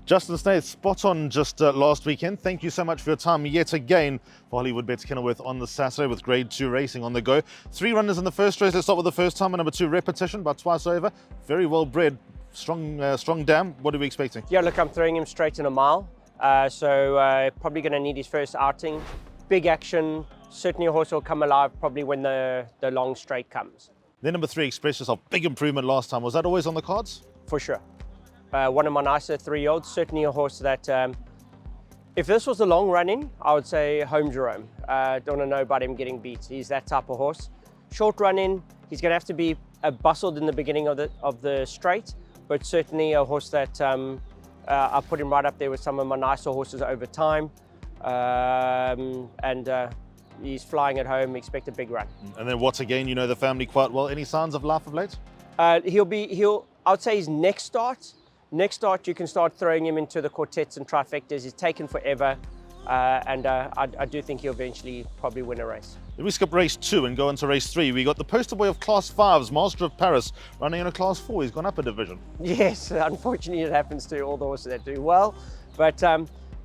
Justin Snaith, spot on just last weekend. Thank you so much for your time yet again for Hollywood Bets Kenilworth on the Saturday with Grade 2 racing on the go. 3 runners in the first race. Let's start with the first time. Number 2, Repetition, about twice over. Very well bred, strong dam. What are we expecting? Yeah, look, I'm throwing him straight in a mile. So probably going to need his first outing. Big action. Certainly a horse will come alive probably when the long straight comes. Then number 3, Express Yourself. Big improvement last time. Was that always on the cards? For sure. One of my nicer 3-year-olds, certainly a horse that, if this was a long running, I would say Home Jerome. Don't want to know about him getting beat. He's that type of horse. Short running, he's going to have to be bustled in the beginning of the straight, but certainly a horse that I put him right up there with some of my nicer horses over time. He's flying at home, expect a big run. And then what again, you know the family quite well. Any signs of life of late? I would say his next start, you can start throwing him into the quartets and trifectas. He's taken forever, I do think he'll eventually probably win a race. If we skip race 2 and go into race 3, we got the poster boy of Class 5's Master of Paris running in a Class 4. He's gone up a division. Yes, unfortunately it happens to all the horses that do well, but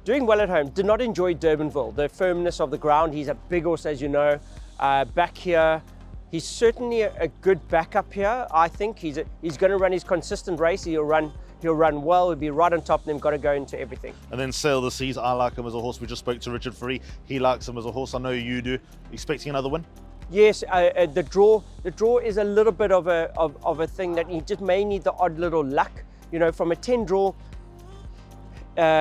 doing well at home. Did not enjoy Durbanville, the firmness of the ground. He's a big horse, as you know. Back here, he's certainly a good backup here. I think he's going to run his consistent race. He'll run well. He'll be right on top of them. Got to go into everything. And then Sail the Seas. I like him as a horse. We just spoke to Richard Free. He likes him as a horse. I know you do. Expecting another win? Yes, the draw is a little bit of a thing that he just may need the odd little luck. You know, from a 10 draw,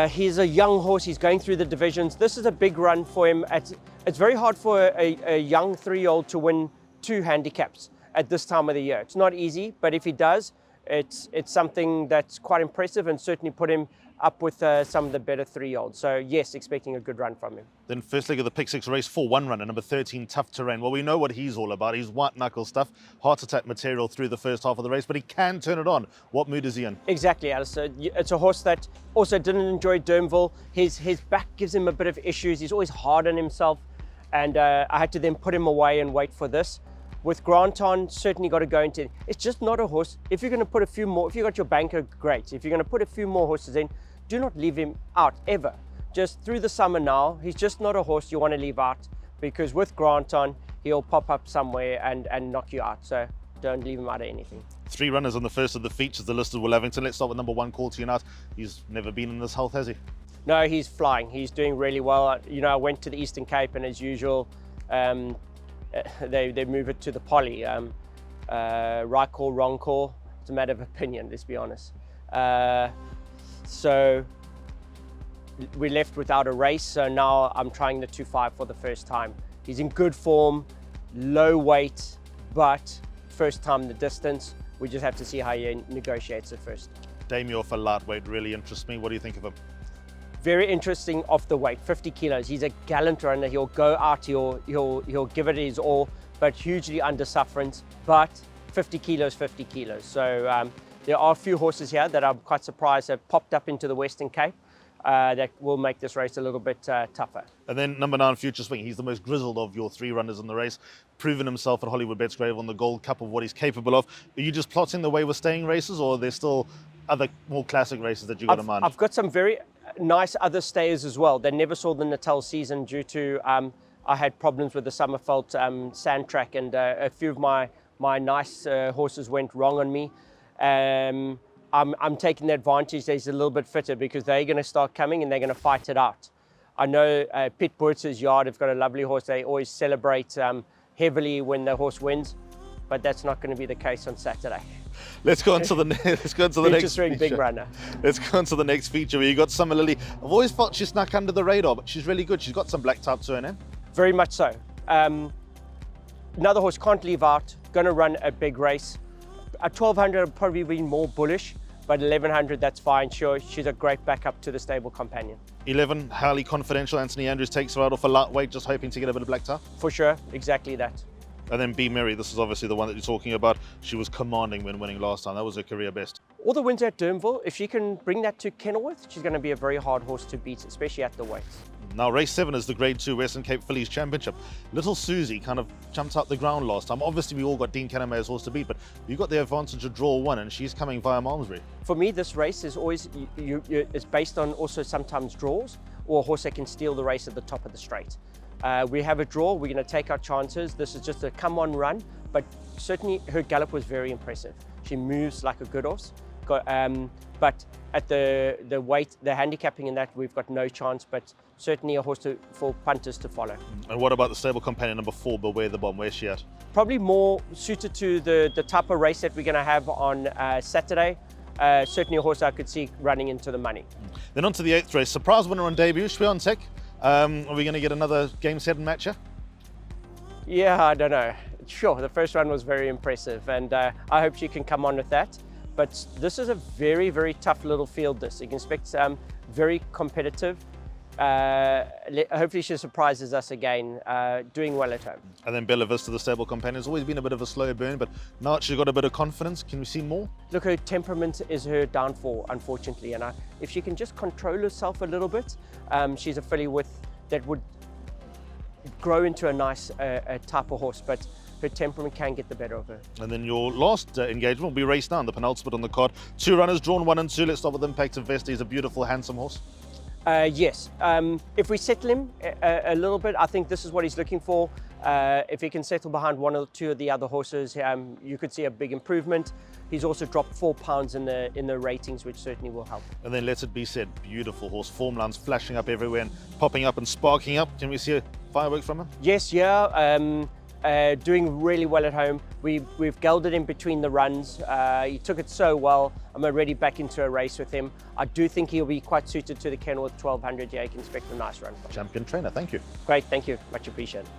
he's a young horse. He's going through the divisions. This is a big run for him. It's very hard for a young 3-year-old to win 2 handicaps at this time of the year. It's not easy, but if he does, it's something that's quite impressive and certainly put him up with some of the better 3-year-olds. So yes, expecting a good run from him. Then first leg of the Pick 6 race 4, 1 runner, number 13, Tough Terrain. Well, we know what he's all about. He's white knuckle stuff, heart attack material through the first half of the race, but he can turn it on. What mood is he in? Exactly, Alistair. It's a horse that also didn't enjoy Durbanville. His back gives him a bit of issues. He's always hard on himself, and I had to then put him away and wait for this. With Grant on, certainly got to go into it. It's just not a horse. If you're going to put a few more, if you got your banker, great. If you're going to put a few more horses in, do not leave him out ever. Just through the summer now, he's just not a horse you want to leave out, because with Grant on, he'll pop up somewhere and knock you out. So don't leave him out of anything. 3 runners on the first of the features, the listed Will Lavington. Let's start with number 1, Call to Unite. He's never been in this health, has he? No, he's flying. He's doing really well. You know, I went to the Eastern Cape, and as usual, they move it to the poly. Right call, wrong call. It's a matter of opinion, let's be honest. So we're left without a race. So now I'm trying the 2.5 for the first time. He's in good form, low weight, but first time the distance. We just have to see how he negotiates it first. Damio for lightweight really interests me. What do you think of him? Very interesting off the weight, 50 kilos. He's a gallant runner. He'll go out, he'll give it his all, but hugely under sufferance. But 50 kilos, 50 kilos. So there are a few horses here that I'm quite surprised have popped up into the Western Cape that will make this race a little bit tougher. And then number 9, Future Swing. He's the most grizzled of your 3 runners in the race, proven himself at Hollywood Bets Grave on the Gold Cup of what he's capable of. Are you just plotting the way we're staying races, or are there still other more classic races that you got in mind? I've got some very nice other stayers as well. They never saw the Natal season due to I had problems with the Summerveld sand track, and a few of my nice horses went wrong on me. I'm taking the advantage that he's a little bit fitter, because they're going to start coming and they're going to fight it out. I know Pitt Boertz's yard have got a lovely horse. They always celebrate heavily when the horse wins, but that's not going to be the case on Saturday. Let's go on to the next feature. Big runner. Let's go on to the next feature where you got Summer Lily. I've always felt she snuck under the radar, but she's really good. She's got some black type to her name. Very much so. Another horse can't leave out. Going to run a big race. At 1200, I'd probably be more bullish, but 1100, that's fine. Sure, she's a great backup to the stable companion. 11, highly confidential. Anthony Andrews takes her out off a lightweight, just hoping to get a bit of black type. For sure, exactly that. And then Be Merry, this is obviously the one that you're talking about. She was commanding when winning last time. That was her career best. All the wins at Durbanville, if she can bring that to Kenilworth, she's going to be a very hard horse to beat, especially at the weights. Now race 7 is the Grade 2 Western Cape Fillies Championship. Little Susie kind of jumped out the ground last time. Obviously we all got Dean Kennemayer's horse to beat, but you got the advantage of draw 1 and she's coming via Malmesbury. For me, this race is always it's based on also sometimes draws or a horse that can steal the race at the top of the straight. We have a draw, we're going to take our chances. This is just a come on run, but certainly her gallop was very impressive. She moves like a good horse. But at the weight, the handicapping in that, we've got no chance, but certainly a horse for punters to follow. And what about the stable companion number 4, Beware the Bomb? Where's she at? Probably more suited to the type of race that we're going to have on Saturday. Certainly a horse I could see running into the money. Then on to the 8th race. Surprise winner on debut, Shpiontek. Are we going to get another game, set and matcher? Yeah, I don't know. Sure, the first one was very impressive, and I hope she can come on with that. But this is a very, very tough little field. You can expect very competitive. Hopefully she surprises us again, doing well at home. And then Bella Vista, the stable companion, has always been a bit of a slow burn, but now she's got a bit of confidence. Can we see more? Look, her temperament is her downfall, unfortunately, and if she can just control herself a little bit, she's a filly that would grow into a nice type of horse, but her temperament can get the better of her. And then your last engagement will be race 9, the penultimate on the card. 2 runners, drawn 1 and 2. Let's start with Impact Investor. He's a beautiful, handsome horse. Yes, if we settle him a little bit, I think this is what he's looking for. If he can settle behind 1 or 2 of the other horses, you could see a big improvement. He's also dropped 4 pounds in the ratings, which certainly will help. And then let it be said, beautiful horse, form lines flashing up everywhere and popping up and sparking up. Can we see a fireworks from him? Yes, yeah. Doing really well at home. We've gelded him between the runs. He took it so well. I'm already back into a race with him. I do think he'll be quite suited to the Kenilworth 1200. Yeah, you can expect a nice run. Champion trainer, thank you. Great, thank you. Much appreciated.